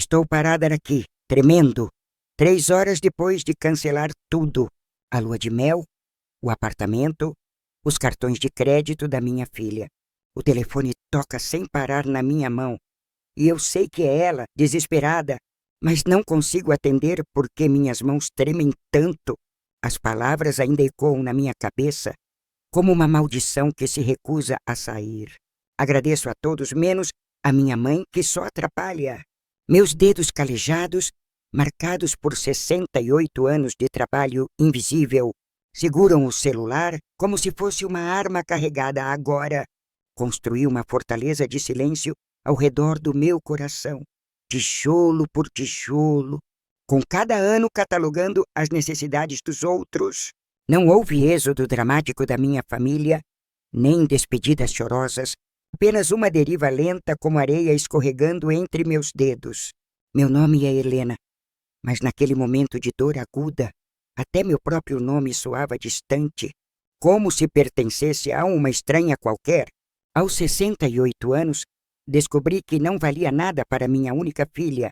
Estou parada aqui, tremendo, 3 horas depois de cancelar tudo. A lua de mel, o apartamento, os cartões de crédito da minha filha. O telefone toca sem parar na minha mão. E eu sei que é ela, desesperada, mas não consigo atender porque minhas mãos tremem tanto. As palavras ainda ecoam na minha cabeça, como uma maldição que se recusa a sair. Agradeço a todos, menos a minha mãe, que só atrapalha. Meus dedos calejados, marcados por 68 anos de trabalho invisível, seguram o celular como se fosse uma arma carregada agora. Construí uma fortaleza de silêncio ao redor do meu coração, tijolo por tijolo, com cada ano catalogando as necessidades dos outros. Não houve êxodo dramático da minha família, nem despedidas chorosas, apenas uma deriva lenta como areia escorregando entre meus dedos. Meu nome é Helena, mas naquele momento de dor aguda, até meu próprio nome soava distante, como se pertencesse a uma estranha qualquer. Aos 68 anos, descobri que não valia nada para minha única filha,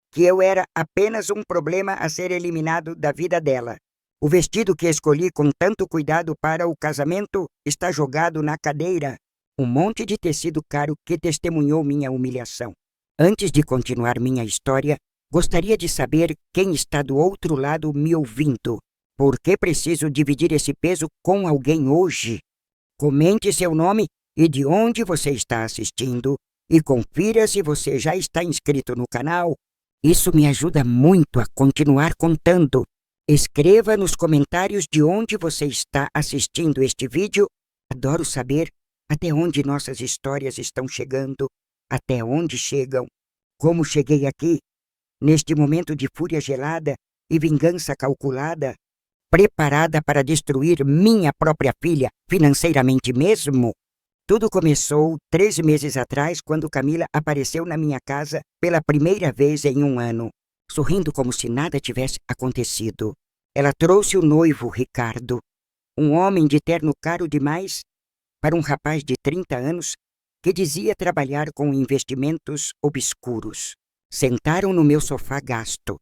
que eu era apenas um problema a ser eliminado da vida dela. O vestido que escolhi com tanto cuidado para o casamento está jogado na cadeira. Um monte de tecido caro que testemunhou minha humilhação. Antes de continuar minha história, gostaria de saber quem está do outro lado me ouvindo. Por que preciso dividir esse peso com alguém hoje? Comente seu nome e de onde você está assistindo. E confira se você já está inscrito no canal. Isso me ajuda muito a continuar contando. Escreva nos comentários de onde você está assistindo este vídeo. Adoro saber até onde nossas histórias estão chegando, até onde chegam. Como cheguei aqui, neste momento de fúria gelada e vingança calculada, preparada para destruir minha própria filha, financeiramente mesmo? Tudo começou 3 meses atrás, quando Camila apareceu na minha casa pela primeira vez em 1 ano, sorrindo como se nada tivesse acontecido. Ela trouxe o noivo, Ricardo, um homem de terno caro demais para um rapaz de 30 anos que dizia trabalhar com investimentos obscuros. Sentaram no meu sofá gasto,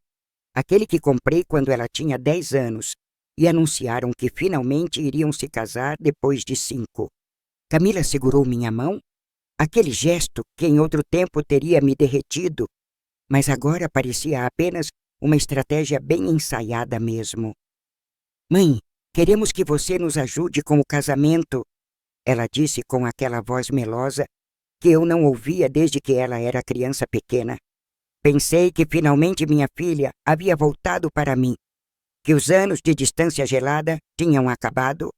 aquele que comprei quando ela tinha 10 anos, e anunciaram que finalmente iriam se casar depois de 5. Camila segurou minha mão, aquele gesto que em outro tempo teria me derretido, mas agora parecia apenas uma estratégia bem ensaiada mesmo. Mãe, queremos que você nos ajude com o casamento, ela disse com aquela voz melosa que eu não ouvia desde que ela era criança pequena. Pensei que finalmente minha filha havia voltado para mim, que os anos de distância gelada tinham acabado,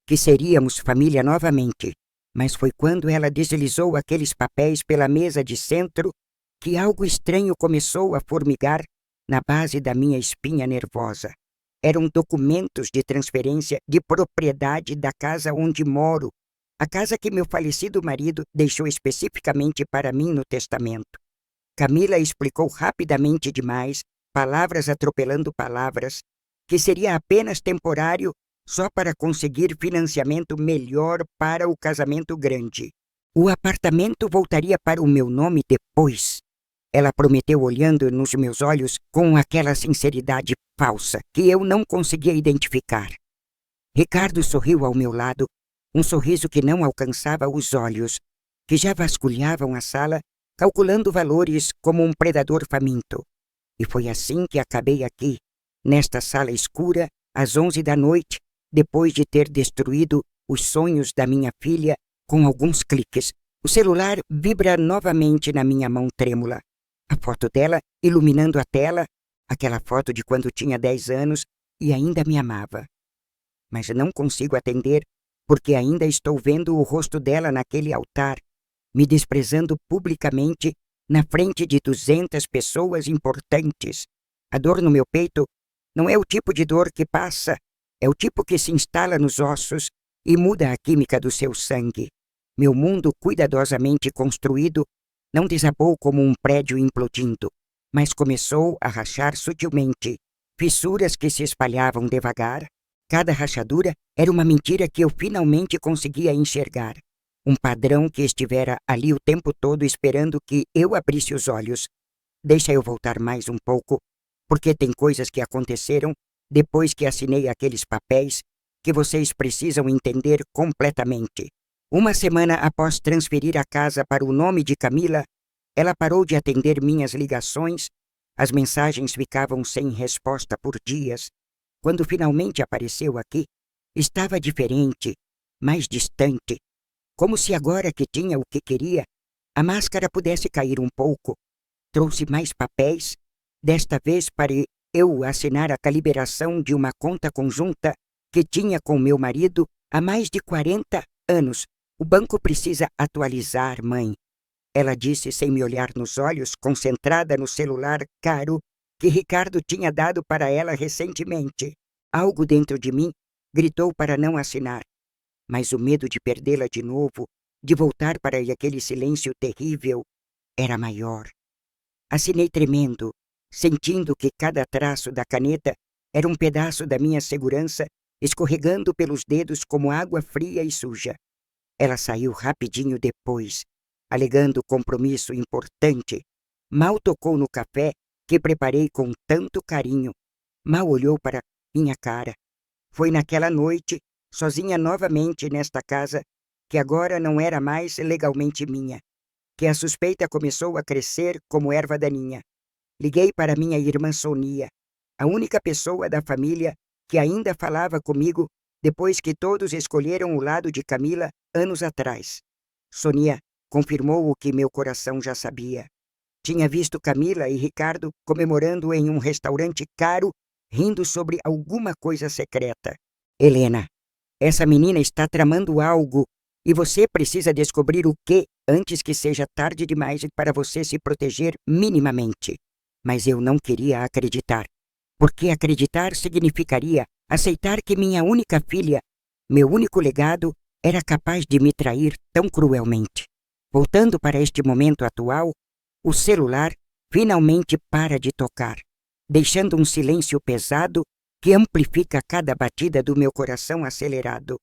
que seríamos família novamente. Mas foi quando ela deslizou aqueles papéis pela mesa de centro que algo estranho começou a formigar na base da minha espinha nervosa. Eram documentos de transferência de propriedade da casa onde moro, a casa que meu falecido marido deixou especificamente para mim no testamento. Camila explicou rapidamente demais, palavras atropelando palavras, que seria apenas temporário só para conseguir financiamento melhor para o casamento grande. O apartamento voltaria para o meu nome depois. Ela prometeu olhando nos meus olhos com aquela sinceridade falsa que eu não conseguia identificar. Ricardo sorriu ao meu lado, um sorriso que não alcançava os olhos, que já vasculhavam a sala, calculando valores como um predador faminto. E foi assim que acabei aqui, nesta sala escura, às 11 da noite, depois de ter destruído os sonhos da minha filha com alguns cliques. O celular vibra novamente na minha mão trêmula. A foto dela iluminando a tela, aquela foto de quando tinha 10 anos e ainda me amava. Mas não consigo atender porque ainda estou vendo o rosto dela naquele altar, me desprezando publicamente na frente de 200 pessoas importantes. A dor no meu peito não é o tipo de dor que passa, é o tipo que se instala nos ossos e muda a química do seu sangue. Meu mundo cuidadosamente construído não desabou como um prédio implodindo, mas começou a rachar sutilmente, fissuras que se espalhavam devagar. Cada rachadura era uma mentira que eu finalmente conseguia enxergar. Um padrão que estivera ali o tempo todo esperando que eu abrisse os olhos. Deixa eu voltar mais um pouco, porque tem coisas que aconteceram depois que assinei aqueles papéis que vocês precisam entender completamente. Uma semana após transferir a casa para o nome de Camila, ela parou de atender minhas ligações, as mensagens ficavam sem resposta por dias. Quando finalmente apareceu aqui, estava diferente, mais distante, como se agora que tinha o que queria, a máscara pudesse cair um pouco. Trouxe mais papéis, desta vez para eu assinar a liberação de uma conta conjunta que tinha com meu marido há mais de 40 anos. O banco precisa atualizar, mãe. Ela disse sem me olhar nos olhos, concentrada no celular caro que Ricardo tinha dado para ela recentemente. Algo dentro de mim gritou para não assinar, mas o medo de perdê-la de novo, de voltar para aquele silêncio terrível, era maior. Assinei tremendo, sentindo que cada traço da caneta era um pedaço da minha segurança escorregando pelos dedos como água fria e suja. Ela saiu rapidinho depois, alegando compromisso importante. Mal tocou no café que preparei com tanto carinho. Mal olhou para minha cara. Foi naquela noite, sozinha novamente nesta casa, que agora não era mais legalmente minha, que a suspeita começou a crescer como erva daninha. Liguei para minha irmã Sonia, a única pessoa da família que ainda falava comigo depois que todos escolheram o lado de Camila anos atrás. Sonia confirmou o que meu coração já sabia. Tinha visto Camila e Ricardo comemorando em um restaurante caro, rindo sobre alguma coisa secreta. Helena, essa menina está tramando algo e você precisa descobrir o que antes que seja tarde demais para você se proteger minimamente. Mas eu não queria acreditar, porque acreditar significaria aceitar que minha única filha, meu único legado, era capaz de me trair tão cruelmente. Voltando para este momento atual, o celular finalmente para de tocar, deixando um silêncio pesado que amplifica cada batida do meu coração acelerado.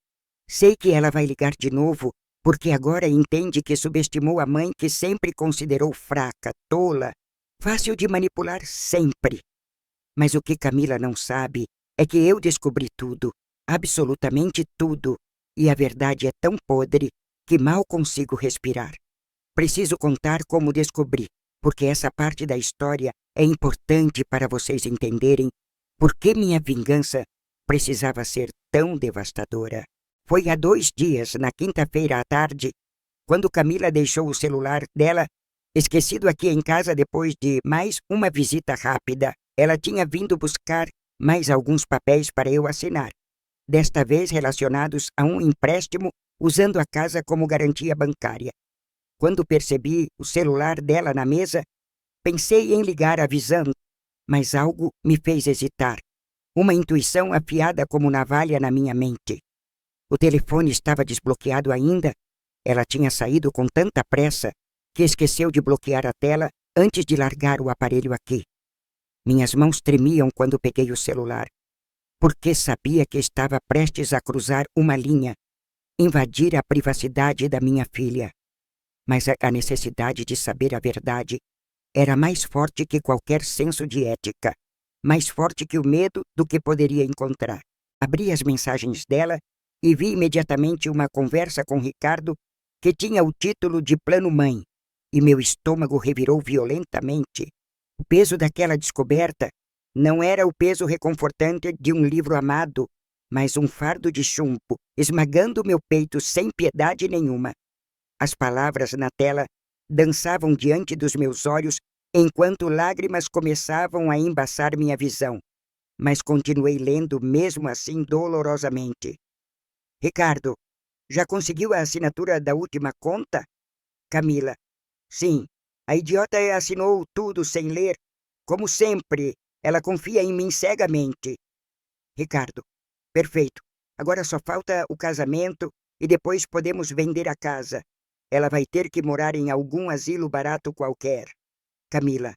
Sei que ela vai ligar de novo, porque agora entende que subestimou a mãe que sempre considerou fraca, tola, fácil de manipular sempre. Mas o que Camila não sabe é que eu descobri tudo, absolutamente tudo, e a verdade é tão podre que mal consigo respirar. Preciso contar como descobri, porque essa parte da história é importante para vocês entenderem por que minha vingança precisava ser tão devastadora. Foi há 2 dias, na quinta-feira à tarde, quando Camila deixou o celular dela esquecido aqui em casa depois de mais uma visita rápida. Ela tinha vindo buscar mais alguns papéis para eu assinar, desta vez relacionados a um empréstimo usando a casa como garantia bancária. Quando percebi o celular dela na mesa, pensei em ligar avisando, mas algo me fez hesitar. Uma intuição afiada como navalha na minha mente. O telefone estava desbloqueado ainda. Ela tinha saído com tanta pressa que esqueceu de bloquear a tela antes de largar o aparelho aqui. Minhas mãos tremiam quando peguei o celular, porque sabia que estava prestes a cruzar uma linha, invadir a privacidade da minha filha. Mas a necessidade de saber a verdade era mais forte que qualquer senso de ética, mais forte que o medo do que poderia encontrar. Abri as mensagens dela e vi imediatamente uma conversa com Ricardo que tinha o título de Plano Mãe, e meu estômago revirou violentamente. O peso daquela descoberta não era o peso reconfortante de um livro amado, mas um fardo de chumbo, esmagando meu peito sem piedade nenhuma. As palavras na tela dançavam diante dos meus olhos enquanto lágrimas começavam a embaçar minha visão, mas continuei lendo mesmo assim dolorosamente. Ricardo, já conseguiu a assinatura da última conta? Camila, sim, a idiota assinou tudo sem ler. Como sempre, ela confia em mim cegamente. Ricardo, perfeito. Agora só falta o casamento e depois podemos vender a casa. Ela vai ter que morar em algum asilo barato qualquer. Camila,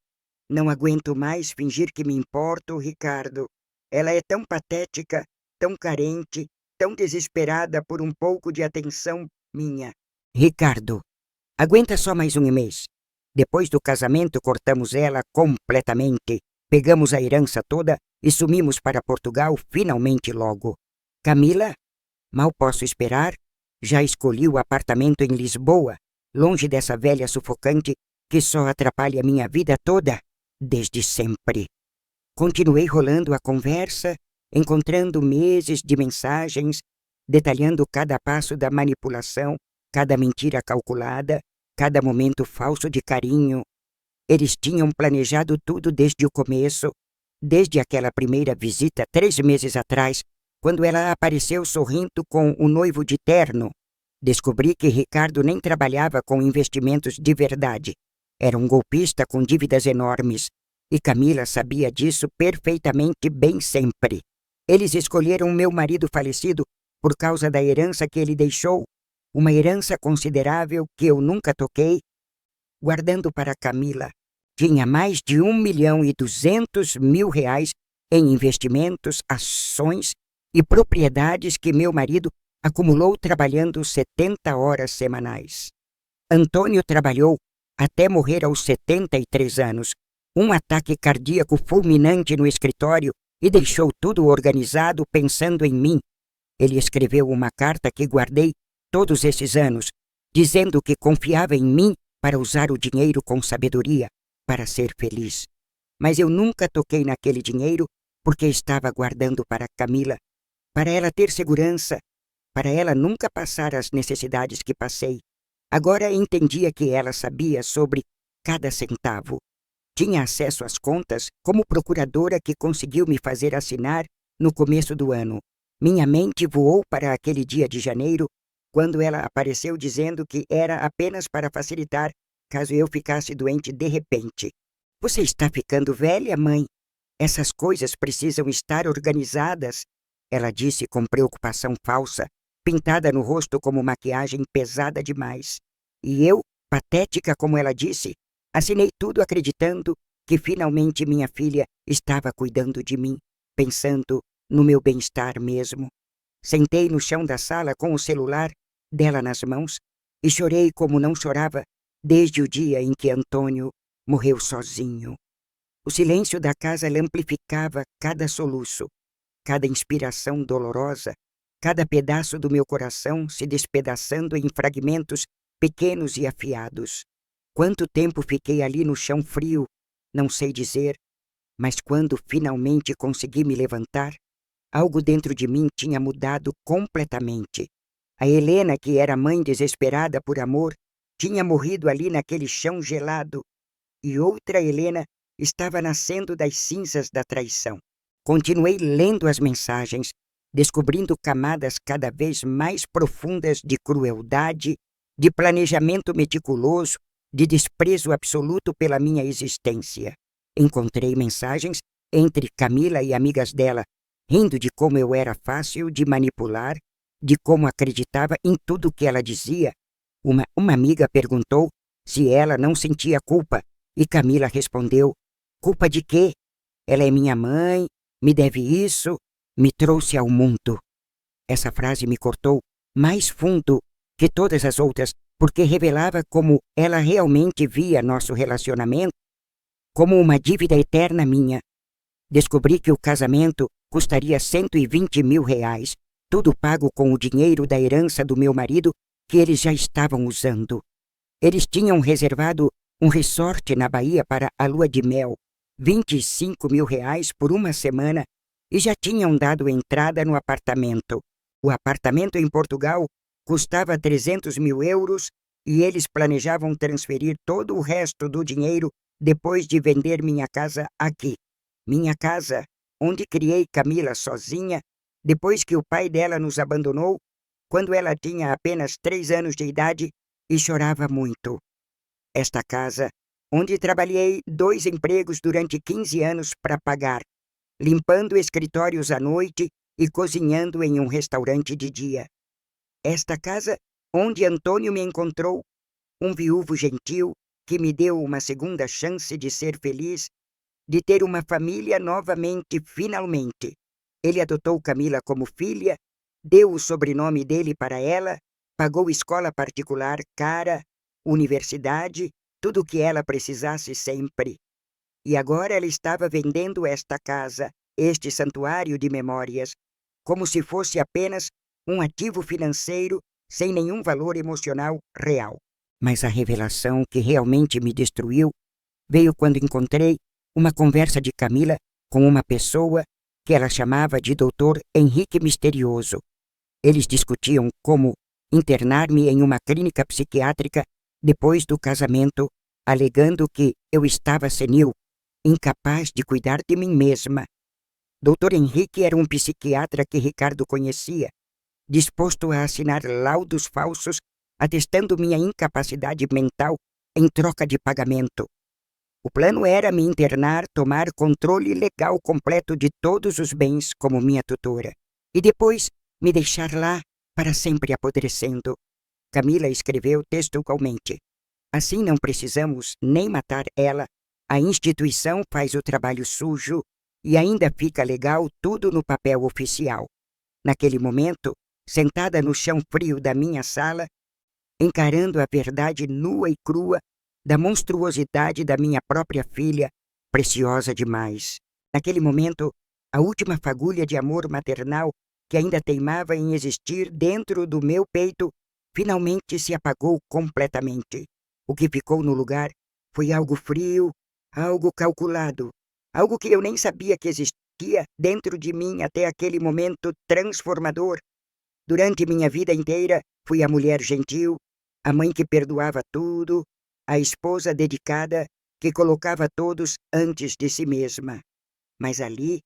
não aguento mais fingir que me importo, Ricardo. Ela é tão patética, tão carente, tão desesperada por um pouco de atenção minha. Ricardo, aguenta só mais um mês. Depois do casamento, cortamos ela completamente. Pegamos a herança toda e sumimos para Portugal finalmente logo. Camila, mal posso esperar. Já escolhi o apartamento em Lisboa, longe dessa velha sufocante que só atrapalha a minha vida toda, desde sempre. Continuei rolando a conversa, encontrando meses de mensagens, detalhando cada passo da manipulação, cada mentira calculada, cada momento falso de carinho. Eles tinham planejado tudo desde o começo, desde aquela primeira visita 3 meses atrás, quando ela apareceu sorrindo com o noivo de terno. Descobri que Ricardo nem trabalhava com investimentos de verdade. Era um golpista com dívidas enormes. E Camila sabia disso perfeitamente bem sempre. Eles escolheram meu marido falecido por causa da herança que ele deixou, uma herança considerável que eu nunca toquei, guardando para Camila. Tinha mais de 1.200.000 reais em investimentos, ações e propriedades que meu marido acumulou trabalhando 70 horas semanais. Antônio trabalhou até morrer aos 73 anos, um ataque cardíaco fulminante no escritório e deixou tudo organizado pensando em mim. Ele escreveu uma carta que guardei todos esses anos, dizendo que confiava em mim para usar o dinheiro com sabedoria, para ser feliz. Mas eu nunca toquei naquele dinheiro porque estava guardando para Camila, para ela ter segurança, para ela nunca passar as necessidades que passei. Agora entendia que ela sabia sobre cada centavo. Tinha acesso às contas como procuradora que conseguiu me fazer assinar no começo do ano. Minha mente voou para aquele dia de janeiro, quando ela apareceu dizendo que era apenas para facilitar caso eu ficasse doente de repente. Você está ficando velha, mãe? Essas coisas precisam estar organizadas, ela disse com preocupação falsa, pintada no rosto como maquiagem pesada demais. E eu, patética como ela disse, assinei tudo acreditando que finalmente minha filha estava cuidando de mim, pensando no meu bem-estar mesmo. Sentei no chão da sala com o celular dela nas mãos e chorei como não chorava desde o dia em que Antônio morreu sozinho. O silêncio da casa amplificava cada soluço, cada inspiração dolorosa, cada pedaço do meu coração se despedaçando em fragmentos pequenos e afiados. Quanto tempo fiquei ali no chão frio, não sei dizer, mas quando finalmente consegui me levantar, algo dentro de mim tinha mudado completamente. A Helena, que era mãe desesperada por amor, tinha morrido ali naquele chão gelado, e outra Helena estava nascendo das cinzas da traição. Continuei lendo as mensagens, descobrindo camadas cada vez mais profundas de crueldade, de planejamento meticuloso, de desprezo absoluto pela minha existência. Encontrei mensagens entre Camila e amigas dela, rindo de como eu era fácil de manipular, de como acreditava em tudo que ela dizia. Uma amiga perguntou se ela não sentia culpa, e Camila respondeu: culpa de quê? Ela é minha mãe, me deve isso, me trouxe ao mundo. Essa frase me cortou mais fundo que todas as outras, porque revelava como ela realmente via nosso relacionamento como uma dívida eterna minha. Descobri que o casamento custaria 120.000 reais, tudo pago com o dinheiro da herança do meu marido que eles já estavam usando. Eles tinham reservado um resort na Bahia para a lua de mel, 25.000 reais por uma semana, e já tinham dado entrada no apartamento. O apartamento em Portugal custava 300.000 euros e eles planejavam transferir todo o resto do dinheiro depois de vender minha casa aqui. Minha casa, onde criei Camila sozinha, depois que o pai dela nos abandonou, quando ela tinha apenas 3 anos de idade e chorava muito. Esta casa, onde trabalhei 2 empregos durante 15 anos para pagar, limpando escritórios à noite e cozinhando em um restaurante de dia. Esta casa onde Antônio me encontrou, um viúvo gentil que me deu uma segunda chance de ser feliz, de ter uma família novamente, finalmente. Ele adotou Camila como filha, deu o sobrenome dele para ela, pagou escola particular cara, universidade tudo o que ela precisasse sempre. E agora ela estava vendendo esta casa, este santuário de memórias, como se fosse apenas um ativo financeiro sem nenhum valor emocional real. Mas a revelação que realmente me destruiu veio quando encontrei uma conversa de Camila com uma pessoa que ela chamava de Dr. Henrique Misterioso. Eles discutiam como internar-me em uma clínica psiquiátrica depois do casamento, alegando que eu estava senil, incapaz de cuidar de mim mesma. Dr. Henrique era um psiquiatra que Ricardo conhecia, disposto a assinar laudos falsos atestando minha incapacidade mental em troca de pagamento. O plano era me internar, tomar controle legal completo de todos os bens como minha tutora, e depois me deixar lá para sempre apodrecendo. Camila escreveu textualmente: assim não precisamos nem matar ela, a instituição faz o trabalho sujo e ainda fica legal tudo no papel oficial. Naquele momento, sentada no chão frio da minha sala, encarando a verdade nua e crua da monstruosidade da minha própria filha, preciosa demais. Naquele momento, a última fagulha de amor maternal que ainda teimava em existir dentro do meu peito finalmente se apagou completamente. O que ficou no lugar foi algo frio, algo calculado, algo que eu nem sabia que existia dentro de mim até aquele momento transformador. Durante minha vida inteira, fui a mulher gentil, a mãe que perdoava tudo, a esposa dedicada que colocava todos antes de si mesma. Mas ali,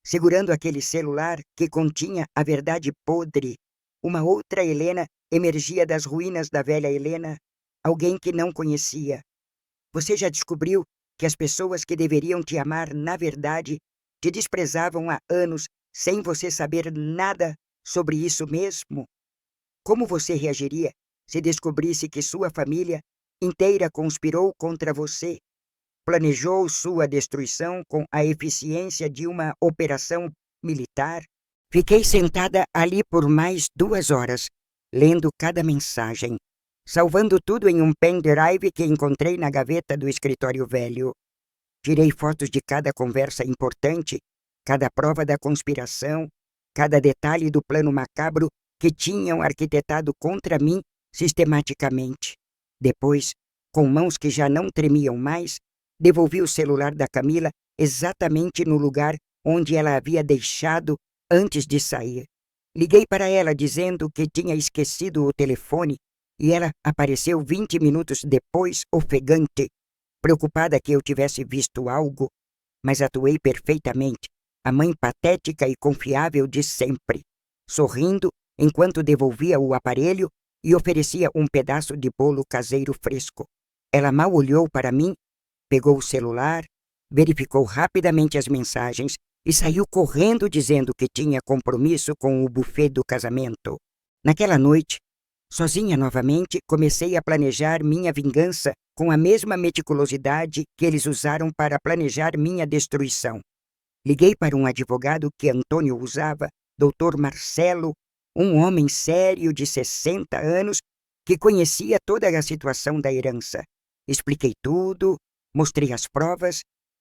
segurando aquele celular que continha a verdade podre, uma outra Helena emergia das ruínas da velha Helena, alguém que não conhecia. Você já descobriu que as pessoas que deveriam te amar, na verdade, te desprezavam há anos sem você saber nada sobre isso mesmo? Como você reagiria se descobrisse que sua família inteira conspirou contra você, planejou sua destruição com a eficiência de uma operação militar? Fiquei sentada ali por mais 2 horas, lendo cada mensagem, salvando tudo em um pendrive que encontrei na gaveta do escritório velho. Tirei fotos de cada conversa importante, cada prova da conspiração, cada detalhe do plano macabro que tinham arquitetado contra mim sistematicamente. Depois, com mãos que já não tremiam mais, devolvi o celular da Camila exatamente no lugar onde ela havia deixado antes de sair. Liguei para ela dizendo que tinha esquecido o telefone e ela apareceu 20 minutos depois, ofegante, preocupada que eu tivesse visto algo, mas atuei perfeitamente, a mãe patética e confiável de sempre, sorrindo enquanto devolvia o aparelho e oferecia um pedaço de bolo caseiro fresco. Ela mal olhou para mim, pegou o celular, verificou rapidamente as mensagens e saiu correndo dizendo que tinha compromisso com o buffet do casamento. Naquela noite, sozinha novamente, comecei a planejar minha vingança com a mesma meticulosidade que eles usaram para planejar minha destruição. Liguei para um advogado que Antônio usava, Dr. Marcelo, um homem sério de 60 anos que conhecia toda a situação da herança. Expliquei tudo, mostrei as provas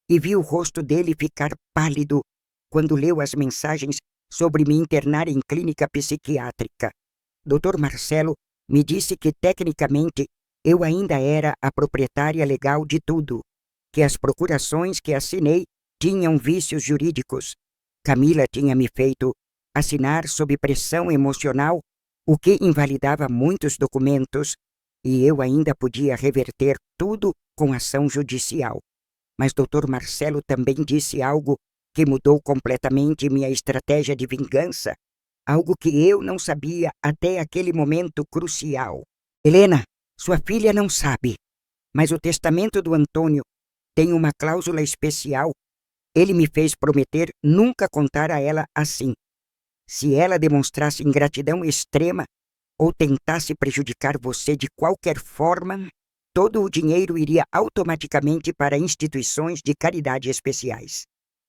e vi o rosto dele ficar pálido quando leu as mensagens sobre me internar em clínica psiquiátrica. Dr. Marcelo me disse que, tecnicamente, eu ainda era a proprietária legal de tudo, que as procurações que assinei tinham vícios jurídicos. Camila tinha me feito assinar sob pressão emocional, o que invalidava muitos documentos, e eu ainda podia reverter tudo com ação judicial. Mas Dr. Marcelo também disse algo que mudou completamente minha estratégia de vingança, algo que eu não sabia até aquele momento crucial. Helena, sua filha não sabe, mas o testamento do Antônio tem uma cláusula especial. Ele me fez prometer nunca contar a ela assim. Se ela demonstrasse ingratidão extrema ou tentasse prejudicar você de qualquer forma, todo o dinheiro iria automaticamente para instituições de caridade especiais.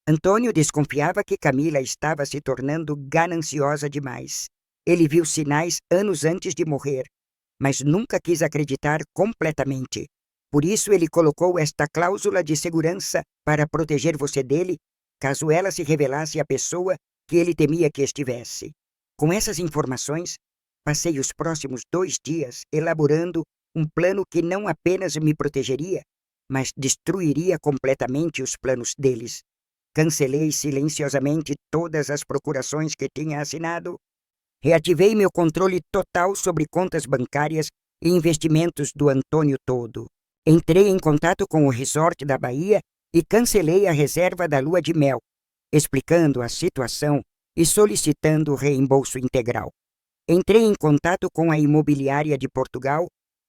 Antônio desconfiava que Camila estava se tornando gananciosa demais. Ele viu sinais anos antes de morrer, mas nunca quis acreditar completamente. Por isso ele colocou esta cláusula de segurança para proteger você dele, caso ela se revelasse a pessoa que ele temia que estivesse. Com essas informações, passei os próximos 2 dias elaborando um plano que não apenas me protegeria, mas destruiria completamente os planos deles. Cancelei silenciosamente todas as procurações que tinha assinado. Reativei meu controle total sobre contas bancárias e investimentos do Antônio todo. Entrei em contato com o resort da Bahia e cancelei a reserva da lua de mel, explicando a situação e solicitando reembolso integral. Entrei em contato com a imobiliária de Portugal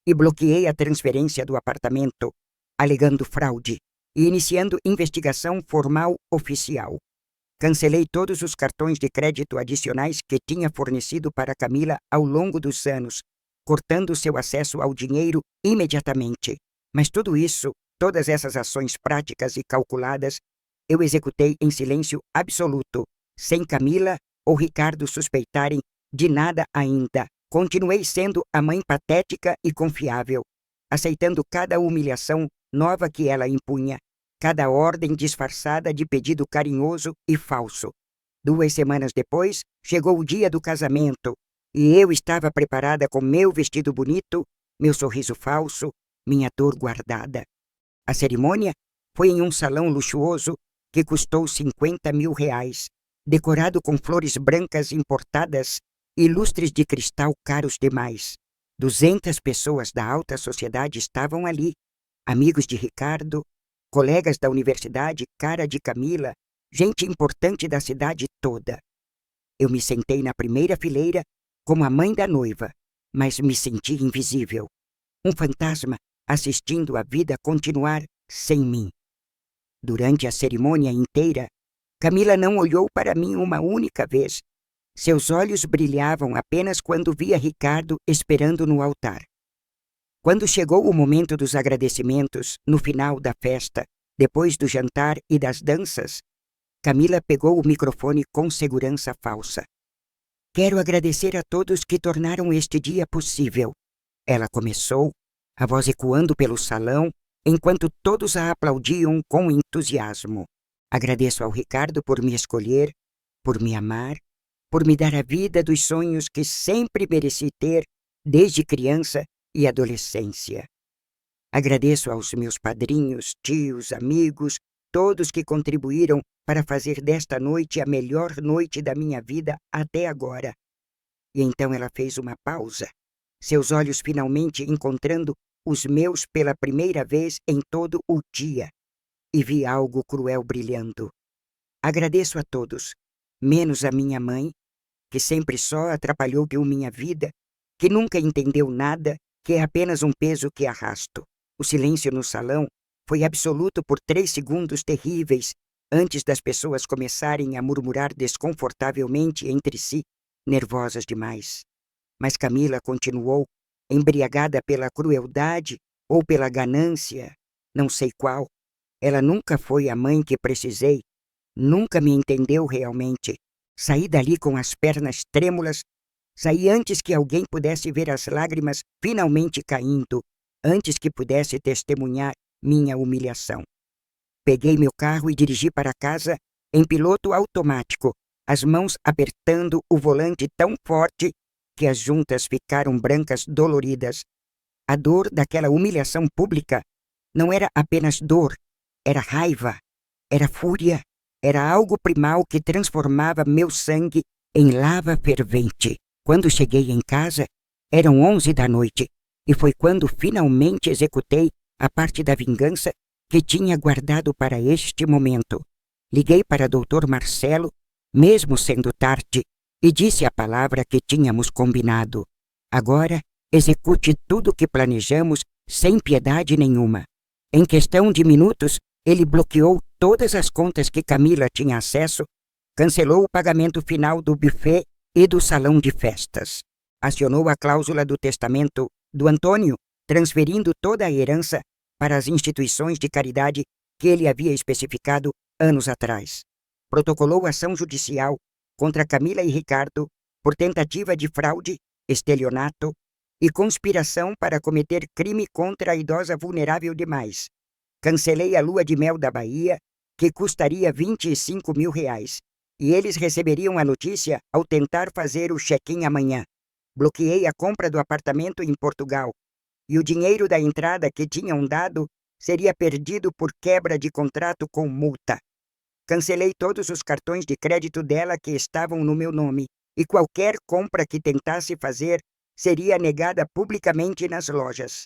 e bloqueei a transferência do apartamento, alegando fraude e iniciando investigação formal oficial. Cancelei todos os cartões de crédito adicionais que tinha fornecido para Camila ao longo dos anos, cortando seu acesso ao dinheiro imediatamente. Mas tudo isso, todas essas ações práticas e calculadas, eu executei em silêncio absoluto, sem Camila ou Ricardo suspeitarem de nada ainda. Continuei sendo a mãe patética e confiável, aceitando cada humilhação nova que ela impunha, cada ordem disfarçada de pedido carinhoso e falso. 2 semanas depois, chegou o dia do casamento, e eu estava preparada com meu vestido bonito, meu sorriso falso, minha dor guardada. A cerimônia foi em um salão luxuoso que custou R$ 50.000, decorado com flores brancas importadas e lustres de cristal caros demais. 200 pessoas da alta sociedade estavam ali, amigos de Ricardo, colegas da universidade, cara de Camila, gente importante da cidade toda. Eu me sentei na primeira fileira como a mãe da noiva, mas me senti invisível. Um fantasma assistindo a vida continuar sem mim. Durante a cerimônia inteira, Camila não olhou para mim uma única vez. Seus olhos brilhavam apenas quando via Ricardo esperando no altar. Quando chegou o momento dos agradecimentos, no final da festa, depois do jantar e das danças, Camila pegou o microfone com segurança falsa. Quero agradecer a todos que tornaram este dia possível. Ela começou, a voz ecoando pelo salão, enquanto todos a aplaudiam com entusiasmo. Agradeço ao Ricardo por me escolher, por me amar, por me dar a vida dos sonhos que sempre mereci ter desde criança e adolescência. Agradeço aos meus padrinhos, tios, amigos, todos que contribuíram para fazer desta noite a melhor noite da minha vida até agora. E então ela fez uma pausa, seus olhos finalmente encontrando os meus pela primeira vez em todo o dia, e vi algo cruel brilhando. Agradeço a todos, menos a minha mãe, que sempre só atrapalhou minha vida, que nunca entendeu nada, que é apenas um peso que arrasto. O silêncio no salão foi absoluto por 3 segundos terríveis, antes das pessoas começarem a murmurar desconfortavelmente entre si, nervosas demais. Mas Camila continuou, embriagada pela crueldade ou pela ganância, não sei qual. Ela nunca foi a mãe que precisei, nunca me entendeu realmente. Saí dali com as pernas trêmulas, saí antes que alguém pudesse ver as lágrimas finalmente caindo, antes que pudesse testemunhar minha humilhação. Peguei meu carro e dirigi para casa em piloto automático, as mãos apertando o volante tão forte que as juntas ficaram brancas doloridas. A dor daquela humilhação pública não era apenas dor, era raiva, era fúria, era algo primal que transformava meu sangue em lava fervente. Quando cheguei em casa, eram 11 da noite, e foi quando finalmente executei a parte da vingança que tinha guardado para este momento. Liguei para Dr. Marcelo, mesmo sendo tarde, e disse a palavra que tínhamos combinado. Agora, execute tudo o que planejamos sem piedade nenhuma. Em questão de minutos, ele bloqueou todas as contas que Camila tinha acesso, cancelou o pagamento final do buffet e do salão de festas. Acionou a cláusula do testamento do Antônio, transferindo toda a herança para as instituições de caridade que ele havia especificado anos atrás. Protocolou ação judicial contra Camila e Ricardo por tentativa de fraude, estelionato, e conspiração para cometer crime contra a idosa vulnerável demais. Cancelei a lua de mel da Bahia, que custaria R$ 25.000, e eles receberiam a notícia ao tentar fazer o check-in amanhã. Bloqueei a compra do apartamento em Portugal, e o dinheiro da entrada que tinham dado seria perdido por quebra de contrato com multa. Cancelei todos os cartões de crédito dela que estavam no meu nome, e qualquer compra que tentasse fazer seria negada publicamente nas lojas.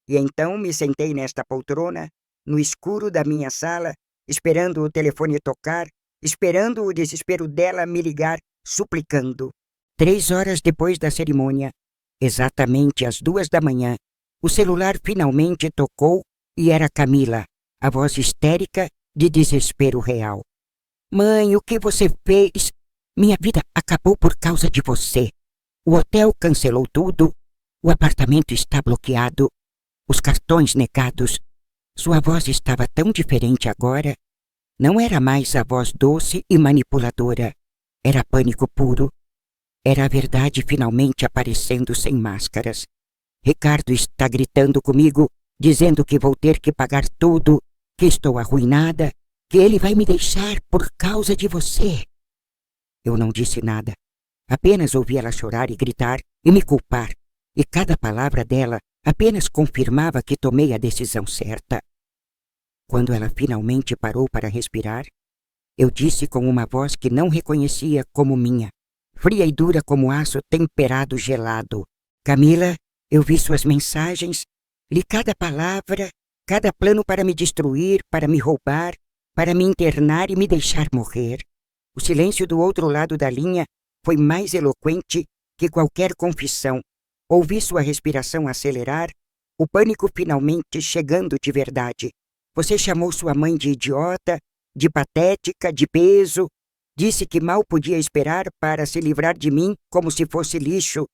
E então me sentei nesta poltrona, no escuro da minha sala, esperando o telefone tocar, esperando o desespero dela me ligar, suplicando. 3 horas depois da cerimônia, exatamente às 2 da manhã, o celular finalmente tocou e era Camila, a voz histérica de desespero real. Mãe, o que você fez? Minha vida acabou por causa de você. O hotel cancelou tudo, o apartamento está bloqueado, os cartões negados. Sua voz estava tão diferente agora. Não era mais a voz doce e manipuladora. Era pânico puro. Era a verdade finalmente aparecendo sem máscaras. Ricardo está gritando comigo, dizendo que vou ter que pagar tudo, que estou arruinada, que ele vai me deixar por causa de você. Eu não disse nada. Apenas ouvi ela chorar e gritar e me culpar, e cada palavra dela apenas confirmava que tomei a decisão certa. Quando ela finalmente parou para respirar, eu disse com uma voz que não reconhecia como minha, fria e dura como aço temperado gelado. Camila, eu vi suas mensagens, li cada palavra, cada plano para me destruir, para me roubar, para me internar e me deixar morrer. O silêncio do outro lado da linha foi mais eloquente que qualquer confissão. Ouvi sua respiração acelerar, o pânico finalmente chegando de verdade. Você chamou sua mãe de idiota, de patética, de peso. Disse que mal podia esperar para se livrar de mim como se fosse lixo.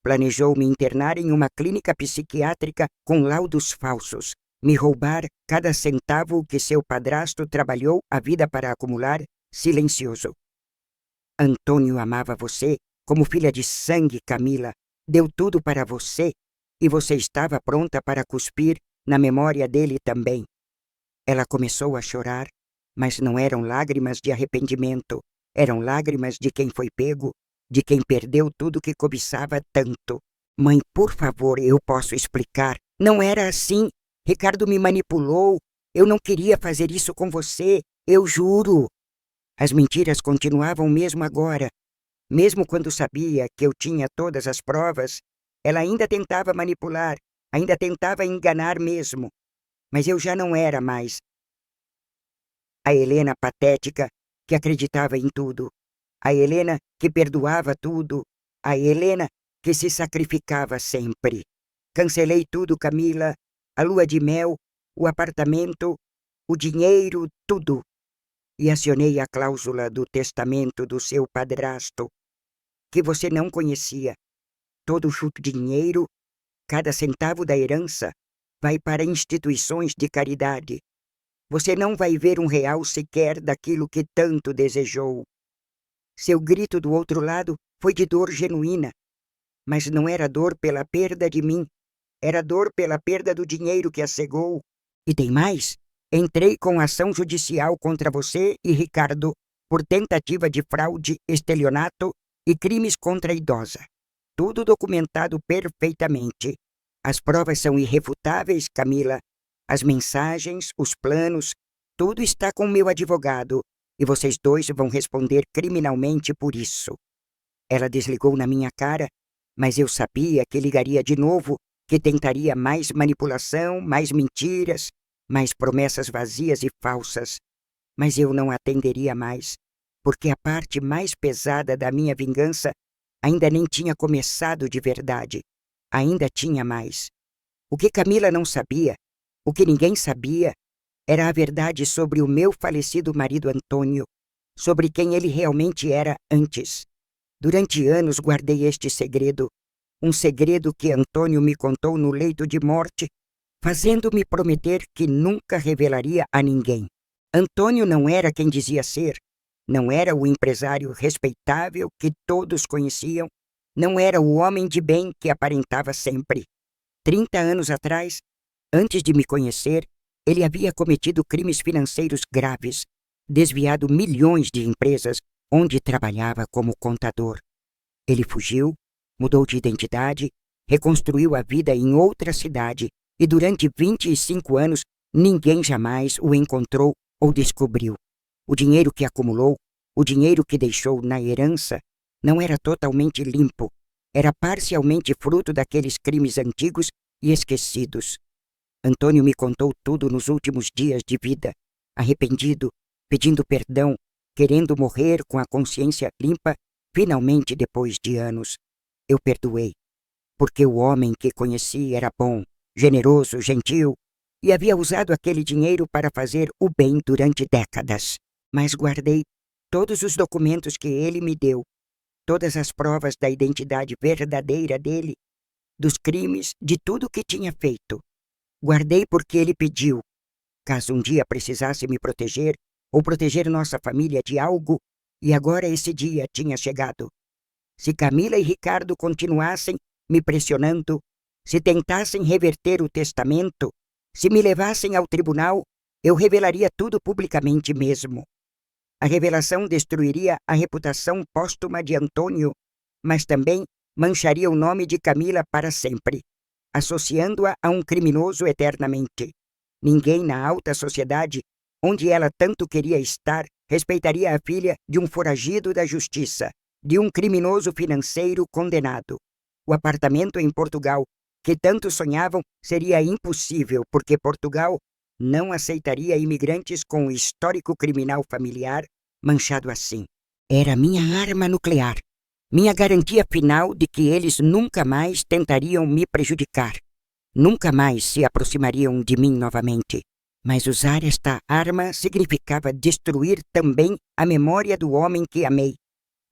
Planejou me internar em uma clínica psiquiátrica com laudos falsos. Me roubar cada centavo que seu padrasto trabalhou a vida para acumular, silencioso. Antônio amava você como filha de sangue, Camila. Deu tudo para você e você estava pronta para cuspir na memória dele também. Ela começou a chorar, mas não eram lágrimas de arrependimento. Eram lágrimas de quem foi pego, de quem perdeu tudo que cobiçava tanto. Mãe, por favor, eu posso explicar. Não era assim. Ricardo me manipulou. Eu não queria fazer isso com você. Eu juro. As mentiras continuavam mesmo agora. Mesmo quando sabia que eu tinha todas as provas, ela ainda tentava manipular, ainda tentava enganar mesmo. Mas eu já não era mais a Helena patética que acreditava em tudo, a Helena que perdoava tudo, a Helena que se sacrificava sempre. Cancelei tudo, Camila, a lua de mel, o apartamento, o dinheiro, tudo. E acionei a cláusula do testamento do seu padrasto, que você não conhecia. Todo o dinheiro, cada centavo da herança, vai para instituições de caridade. Você não vai ver R$ 1 sequer daquilo que tanto desejou. Seu grito do outro lado foi de dor genuína, mas não era dor pela perda de mim, era dor pela perda do dinheiro que a cegou. E tem mais? Entrei com ação judicial contra você e Ricardo por tentativa de fraude, estelionato e crimes contra a idosa. Tudo documentado perfeitamente. As provas são irrefutáveis, Camila. As mensagens, os planos, tudo está com meu advogado e vocês dois vão responder criminalmente por isso. Ela desligou na minha cara, mas eu sabia que ligaria de novo, que tentaria mais manipulação, mais mentiras, mais promessas vazias e falsas. Mas eu não atenderia mais, porque a parte mais pesada da minha vingança ainda nem tinha começado de verdade. Ainda tinha mais. O que Camila não sabia, o que ninguém sabia, era a verdade sobre o meu falecido marido Antônio, sobre quem ele realmente era antes. Durante anos guardei este segredo, um segredo que Antônio me contou no leito de morte, fazendo-me prometer que nunca revelaria a ninguém. Antônio não era quem dizia ser, não era o empresário respeitável que todos conheciam, Não era o homem de bem que aparentava sempre. 30 anos atrás, antes de me conhecer, ele havia cometido crimes financeiros graves, desviado milhões de empresas onde trabalhava como contador. Ele fugiu, mudou de identidade, reconstruiu a vida em outra cidade e durante 25 anos ninguém jamais o encontrou ou descobriu. O dinheiro que acumulou, o dinheiro que deixou na herança, não era totalmente limpo, era parcialmente fruto daqueles crimes antigos e esquecidos. Antônio me contou tudo nos últimos dias de vida, arrependido, pedindo perdão, querendo morrer com a consciência limpa, finalmente depois de anos. Eu perdoei, porque o homem que conheci era bom, generoso, gentil, e havia usado aquele dinheiro para fazer o bem durante décadas. Mas guardei todos os documentos que ele me deu, todas as provas da identidade verdadeira dele, dos crimes, de tudo o que tinha feito. Guardei porque ele pediu. Caso um dia precisasse me proteger ou proteger nossa família de algo, e agora esse dia tinha chegado. Se Camila e Ricardo continuassem me pressionando, se tentassem reverter o testamento, se me levassem ao tribunal, eu revelaria tudo publicamente mesmo. A revelação destruiria a reputação póstuma de Antônio, mas também mancharia o nome de Camila para sempre, associando-a a um criminoso eternamente. Ninguém na alta sociedade, onde ela tanto queria estar, respeitaria a filha de um foragido da justiça, de um criminoso financeiro condenado. O apartamento em Portugal, que tanto sonhavam, seria impossível, porque Portugal não aceitaria imigrantes com o histórico criminal familiar manchado assim. Era minha arma nuclear, minha garantia final de que eles nunca mais tentariam me prejudicar, nunca mais se aproximariam de mim novamente. Mas usar esta arma significava destruir também a memória do homem que amei,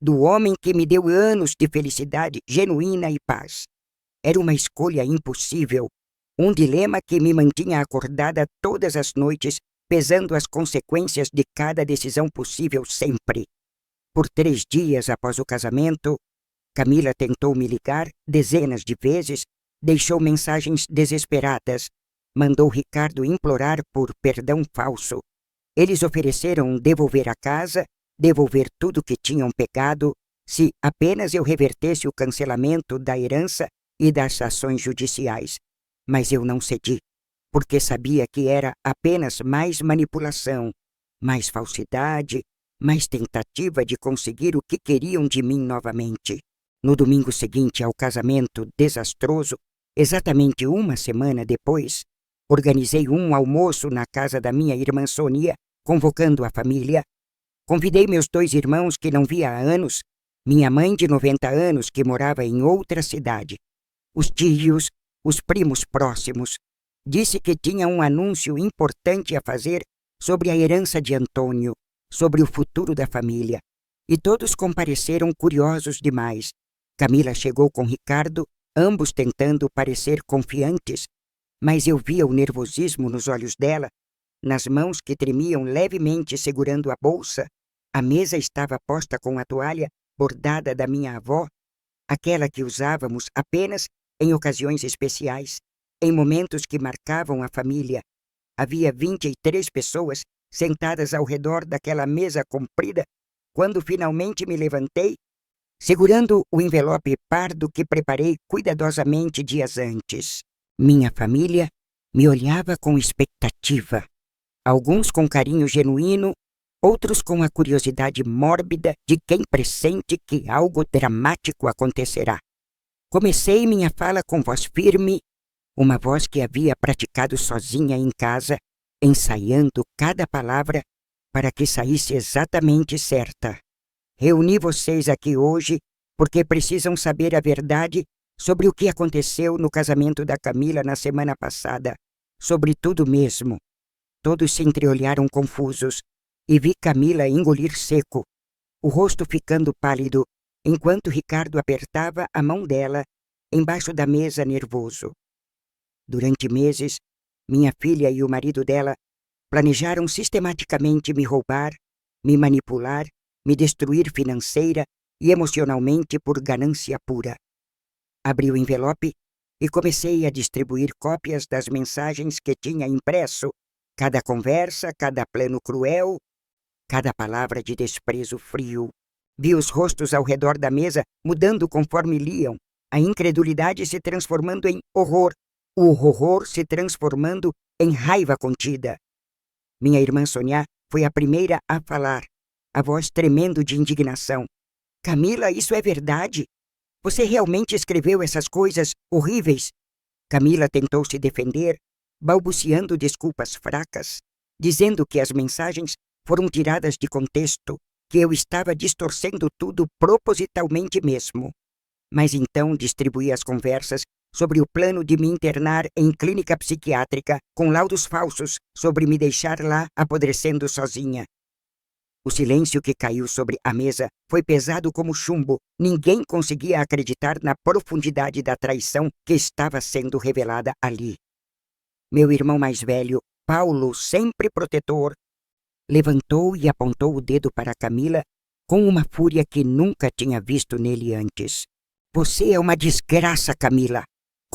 do homem que me deu anos de felicidade genuína e paz. Era uma escolha impossível, um dilema que me mantinha acordada todas as noites, pesando as consequências de cada decisão possível sempre. Por 3 dias após o casamento, Camila tentou me ligar dezenas de vezes, deixou mensagens desesperadas, mandou Ricardo implorar por perdão falso. Eles ofereceram devolver a casa, devolver tudo que tinham pegado, se apenas eu revertesse o cancelamento da herança e das ações judiciais. Mas eu não cedi, porque sabia que era apenas mais manipulação, mais falsidade, mais tentativa de conseguir o que queriam de mim novamente. No domingo seguinte ao casamento desastroso, exatamente 1 semana depois, organizei um almoço na casa da minha irmã Sônia, convocando a família. Convidei meus 2 irmãos que não via há anos, minha mãe de 90 anos que morava em outra cidade, os tios, os primos próximos. Disse que tinha um anúncio importante a fazer sobre a herança de Antônio, sobre o futuro da família. E todos compareceram curiosos demais. Camila chegou com Ricardo, ambos tentando parecer confiantes, mas eu via o nervosismo nos olhos dela, nas mãos que tremiam levemente segurando a bolsa. A mesa estava posta com a toalha bordada da minha avó, aquela que usávamos apenas em ocasiões especiais, em momentos que marcavam a família. Havia 23 pessoas sentadas ao redor daquela mesa comprida, quando finalmente me levantei, segurando o envelope pardo que preparei cuidadosamente dias antes. Minha família me olhava com expectativa, alguns com carinho genuíno, outros com a curiosidade mórbida de quem pressente que algo dramático acontecerá. Comecei minha fala com voz firme, uma voz que havia praticado sozinha em casa, ensaiando cada palavra para que saísse exatamente certa. Reuni vocês aqui hoje porque precisam saber a verdade sobre o que aconteceu no casamento da Camila na semana passada, sobre tudo mesmo. Todos se entreolharam confusos e vi Camila engolir seco, o rosto ficando pálido, enquanto Ricardo apertava a mão dela embaixo da mesa nervoso. Durante meses, minha filha e o marido dela planejaram sistematicamente me roubar, me manipular, me destruir financeira e emocionalmente por ganância pura. Abri o envelope e comecei a distribuir cópias das mensagens que tinha impresso, cada conversa, cada plano cruel, cada palavra de desprezo frio. Vi os rostos ao redor da mesa mudando conforme liam, a incredulidade se transformando em horror, o horror se transformando em raiva contida. Minha irmã Sonia foi a primeira a falar, a voz tremendo de indignação. Camila, isso é verdade? Você realmente escreveu essas coisas horríveis? Camila tentou se defender, balbuciando desculpas fracas, dizendo que as mensagens foram tiradas de contexto, que eu estava distorcendo tudo propositalmente mesmo. Mas então distribuí as conversas sobre o plano de me internar em clínica psiquiátrica com laudos falsos sobre me deixar lá apodrecendo sozinha. O silêncio que caiu sobre a mesa foi pesado como chumbo. Ninguém conseguia acreditar na profundidade da traição que estava sendo revelada ali. Meu irmão mais velho, Paulo, sempre protetor, levantou e apontou o dedo para Camila com uma fúria que nunca tinha visto nele antes. Você é uma desgraça, Camila.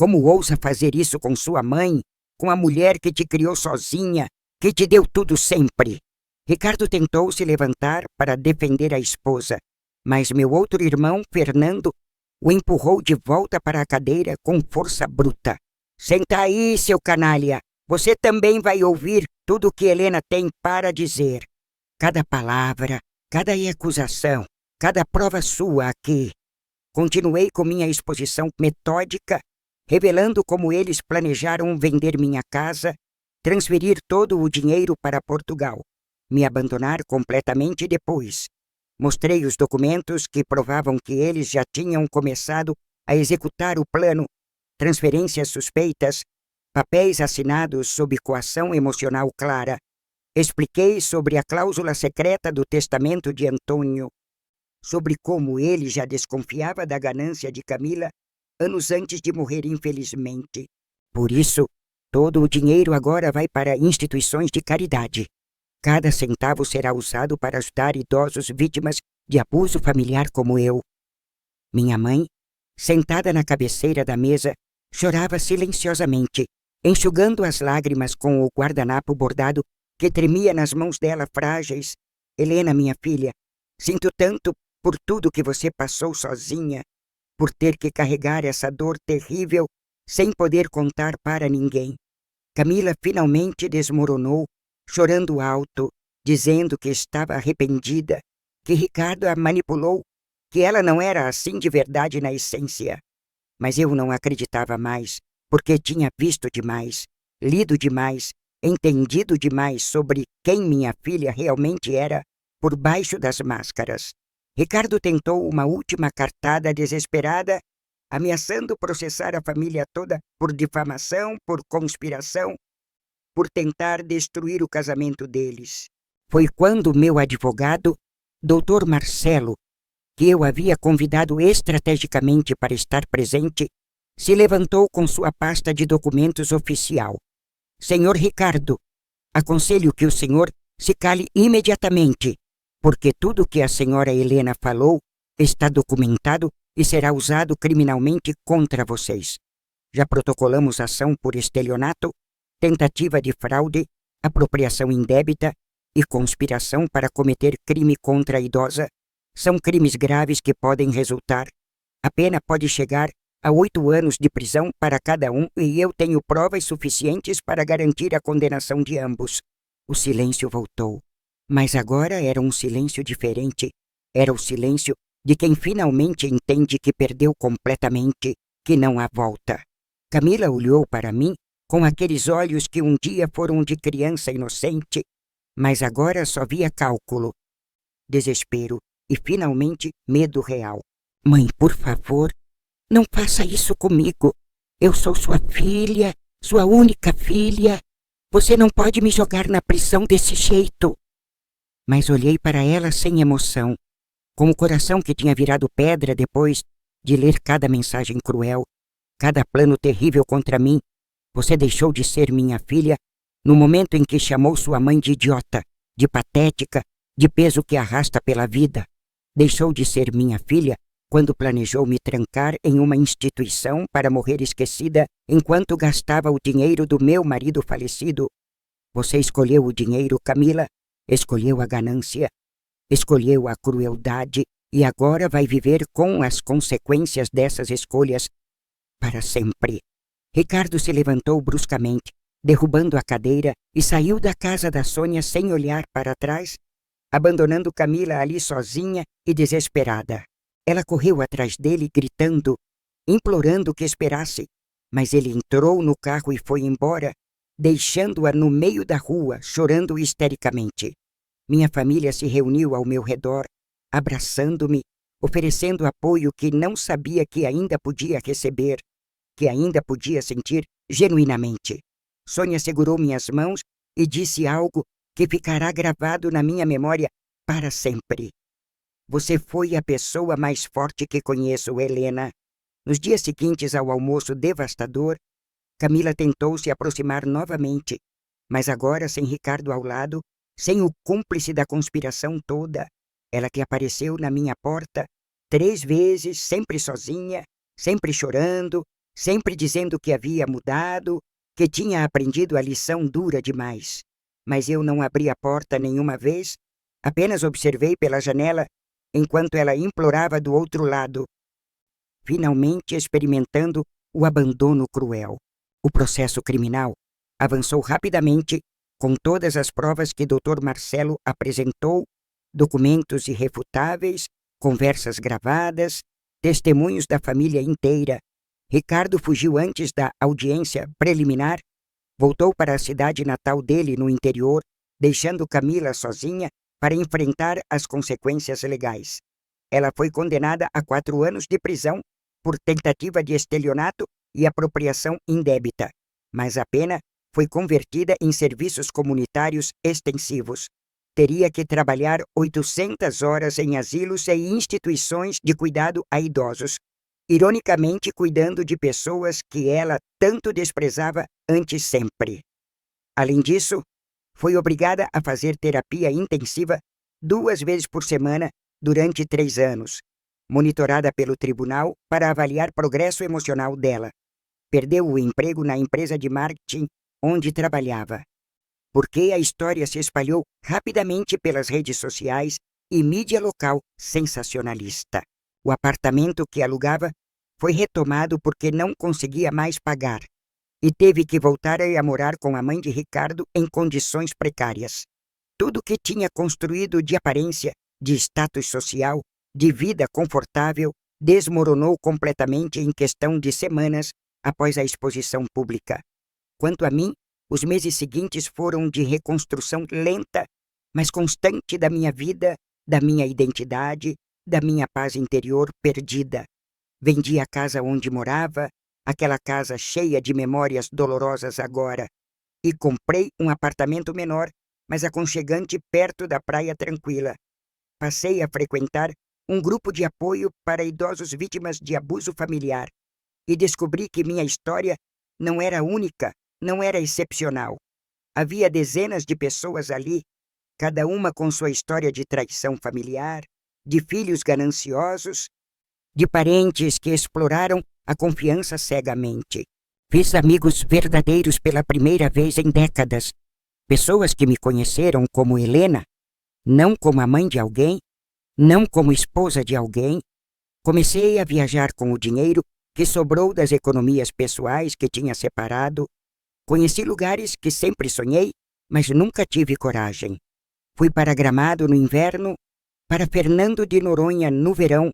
Como ousa fazer isso com sua mãe, com a mulher que te criou sozinha, que te deu tudo sempre? Ricardo tentou se levantar para defender a esposa, mas meu outro irmão, Fernando, o empurrou de volta para a cadeira com força bruta. Senta aí, seu canalha. Você também vai ouvir tudo o que Helena tem para dizer. Cada palavra, cada acusação, cada prova sua aqui. Continuei com minha exposição metódica, revelando como eles planejaram vender minha casa, transferir todo o dinheiro para Portugal, me abandonar completamente depois. Mostrei os documentos que provavam que eles já tinham começado a executar o plano, transferências suspeitas, papéis assinados sob coação emocional clara. Expliquei sobre a cláusula secreta do testamento de Antônio, sobre como ele já desconfiava da ganância de Camila anos antes de morrer infelizmente. Por isso, todo o dinheiro agora vai para instituições de caridade. Cada centavo será usado para ajudar idosos vítimas de abuso familiar como eu. Minha mãe, sentada na cabeceira da mesa, chorava silenciosamente, enxugando as lágrimas com o guardanapo bordado que tremia nas mãos dela frágeis. Helena, minha filha, sinto tanto por tudo que você passou sozinha, por ter que carregar essa dor terrível sem poder contar para ninguém. Camila finalmente desmoronou, chorando alto, dizendo que estava arrependida, que Ricardo a manipulou, que ela não era assim de verdade na essência. Mas eu não acreditava mais, porque tinha visto demais, lido demais, entendido demais sobre quem minha filha realmente era por baixo das máscaras. Ricardo tentou uma última cartada desesperada, ameaçando processar a família toda por difamação, por conspiração, por tentar destruir o casamento deles. Foi quando meu advogado, Dr. Marcelo, que eu havia convidado estrategicamente para estar presente, se levantou com sua pasta de documentos oficial. Senhor Ricardo, aconselho que o senhor se cale imediatamente, porque tudo que a senhora Helena falou está documentado e será usado criminalmente contra vocês. Já protocolamos ação por estelionato, tentativa de fraude, apropriação indébita e conspiração para cometer crime contra a idosa. São crimes graves que podem resultar. A pena pode chegar a 8 anos de prisão para cada um e eu tenho provas suficientes para garantir a condenação de ambos. O silêncio voltou. Mas agora era um silêncio diferente. Era o silêncio de quem finalmente entende que perdeu completamente, que não há volta. Camila olhou para mim com aqueles olhos que um dia foram de criança inocente, mas agora só via cálculo, desespero e, finalmente, medo real. Mãe, por favor, não faça isso comigo. Eu sou sua filha, sua única filha. Você não pode me jogar na prisão desse jeito. Mas olhei para ela sem emoção, com o coração que tinha virado pedra depois de ler cada mensagem cruel, cada plano terrível contra mim. Você deixou de ser minha filha no momento em que chamou sua mãe de idiota, de patética, de peso que arrasta pela vida. Deixou de ser minha filha quando planejou me trancar em uma instituição para morrer esquecida enquanto gastava o dinheiro do meu marido falecido. Você escolheu o dinheiro, Camila, escolheu a ganância, escolheu a crueldade e agora vai viver com as consequências dessas escolhas para sempre. Ricardo se levantou bruscamente, derrubando a cadeira, e saiu da casa da Sônia sem olhar para trás, abandonando Camila ali sozinha e desesperada. Ela correu atrás dele, gritando, implorando que esperasse, mas ele entrou no carro e foi embora, deixando-a no meio da rua, chorando histericamente. Minha família se reuniu ao meu redor, abraçando-me, oferecendo apoio que não sabia que ainda podia receber, que ainda podia sentir genuinamente. Sônia segurou minhas mãos e disse algo que ficará gravado na minha memória para sempre. Você foi a pessoa mais forte que conheço, Helena. Nos dias seguintes ao almoço devastador, Camila tentou se aproximar novamente, mas agora sem Ricardo ao lado, sem o cúmplice da conspiração toda. Ela que apareceu na minha porta 3 vezes, sempre sozinha, sempre chorando, sempre dizendo que havia mudado, que tinha aprendido a lição dura demais. Mas eu não abri a porta nenhuma vez, apenas observei pela janela enquanto ela implorava do outro lado, finalmente experimentando o abandono cruel. O processo criminal avançou rapidamente com todas as provas que Dr. Marcelo apresentou, documentos irrefutáveis, conversas gravadas, testemunhos da família inteira. Ricardo fugiu antes da audiência preliminar, voltou para a cidade natal dele no interior, deixando Camila sozinha para enfrentar as consequências legais. Ela foi condenada a 4 anos de prisão por tentativa de estelionato e apropriação indébita, mas a pena foi convertida em serviços comunitários extensivos. Teria que trabalhar 800 horas em asilos e instituições de cuidado a idosos, ironicamente cuidando de pessoas que ela tanto desprezava antes sempre. Além disso, foi obrigada a fazer terapia intensiva 2 vezes por semana durante 3 anos, monitorada pelo tribunal para avaliar progresso emocional dela. Perdeu o emprego na empresa de marketing onde trabalhava, porque a história se espalhou rapidamente pelas redes sociais e mídia local sensacionalista. O apartamento que alugava foi retomado porque não conseguia mais pagar e teve que voltar a morar com a mãe de Ricardo em condições precárias. Tudo que tinha construído de aparência, de status social, de vida confortável, desmoronou completamente em questão de semanas após a exposição pública. Quanto a mim, os meses seguintes foram de reconstrução lenta, mas constante da minha vida, da minha identidade, da minha paz interior perdida. Vendi a casa onde morava, aquela casa cheia de memórias dolorosas agora, e comprei um apartamento menor, mas aconchegante perto da praia tranquila. Passei a frequentar um grupo de apoio para idosos vítimas de abuso familiar e descobri que minha história não era única, não era excepcional. Havia dezenas de pessoas ali, cada uma com sua história de traição familiar, de filhos gananciosos, de parentes que exploraram a confiança cegamente. Fiz amigos verdadeiros pela primeira vez em décadas. Pessoas que me conheceram como Helena, não como a mãe de alguém, não como esposa de alguém. Comecei a viajar com o dinheiro que sobrou das economias pessoais que tinha separado. Conheci lugares que sempre sonhei, mas nunca tive coragem. Fui para Gramado no inverno, para Fernando de Noronha no verão,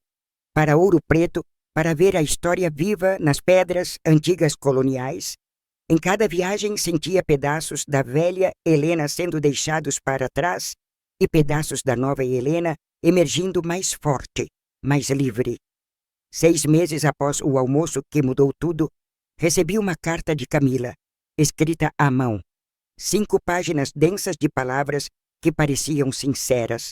para Ouro Preto, para ver a história viva nas pedras antigas coloniais. Em cada viagem sentia pedaços da velha Helena sendo deixados para trás e pedaços da nova Helena emergindo mais forte, mais livre. 6 meses após o almoço que mudou tudo, recebi uma carta de Camila, escrita à mão. 5 páginas densas de palavras que pareciam sinceras.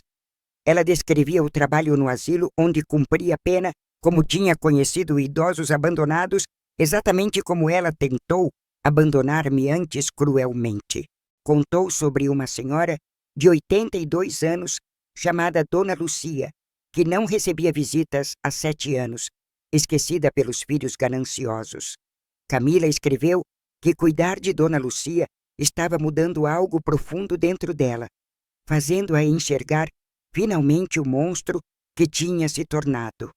Ela descrevia o trabalho no asilo onde cumpria a pena, como tinha conhecido idosos abandonados, exatamente como ela tentou abandonar-me antes cruelmente. Contou sobre uma senhora de 82 anos chamada Dona Lucia, que não recebia visitas há 7 anos, esquecida pelos filhos gananciosos. Camila escreveu que cuidar de Dona Lucia estava mudando algo profundo dentro dela, fazendo-a enxergar finalmente o monstro que tinha se tornado.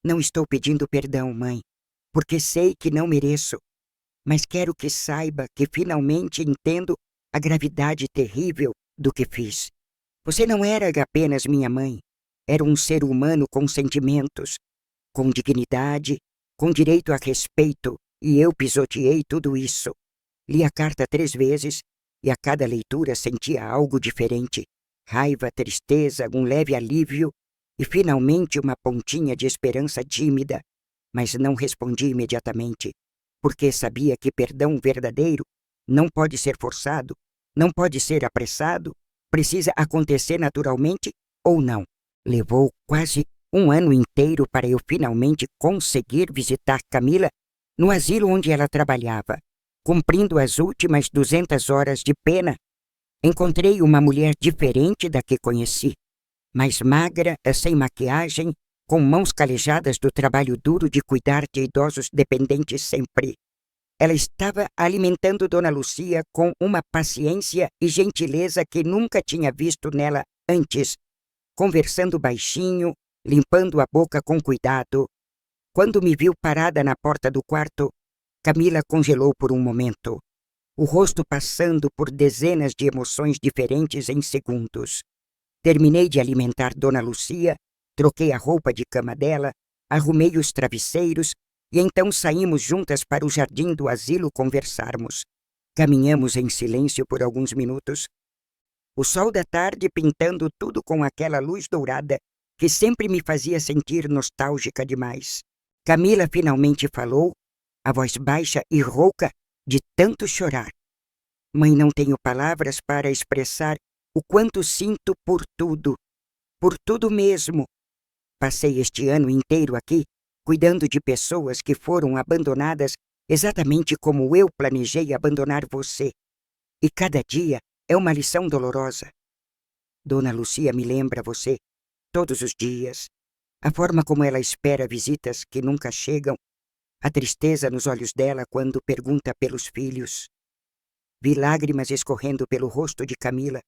Não estou pedindo perdão, mãe, porque sei que não mereço, mas quero que saiba que finalmente entendo a gravidade terrível do que fiz. Você não era apenas minha mãe, era um ser humano com sentimentos, com dignidade, com direito a respeito, e eu pisoteei tudo isso. Li a carta 3 vezes e a cada leitura sentia algo diferente. Raiva, tristeza, um leve alívio e finalmente uma pontinha de esperança tímida. Mas não respondi imediatamente, porque sabia que perdão verdadeiro não pode ser forçado, não pode ser apressado, precisa acontecer naturalmente ou não. Levou quase um ano inteiro para eu finalmente conseguir visitar Camila no asilo onde ela trabalhava. Cumprindo as últimas 200 horas de pena, encontrei uma mulher diferente da que conheci, mais magra, sem maquiagem, com mãos calejadas do trabalho duro de cuidar de idosos dependentes sempre. Ela estava alimentando Dona Lucia com uma paciência e gentileza que nunca tinha visto nela antes, conversando baixinho, limpando a boca com cuidado. Quando me viu parada na porta do quarto, Camila congelou por um momento, o rosto passando por dezenas de emoções diferentes em segundos. Terminei de alimentar Dona Lucia, troquei a roupa de cama dela, arrumei os travesseiros e então saímos juntas para o jardim do asilo conversarmos. Caminhamos em silêncio por alguns minutos. O sol da tarde pintando tudo com aquela luz dourada que sempre me fazia sentir nostálgica demais. Camila finalmente falou, a voz baixa e rouca de tanto chorar. Mãe, não tenho palavras para expressar o quanto sinto por tudo mesmo. Passei este ano inteiro aqui, cuidando de pessoas que foram abandonadas exatamente como eu planejei abandonar você. E cada dia é uma lição dolorosa. Dona Lucia me lembra você todos os dias, a forma como ela espera visitas que nunca chegam, a tristeza nos olhos dela quando pergunta pelos filhos. Vi lágrimas escorrendo pelo rosto de Camila,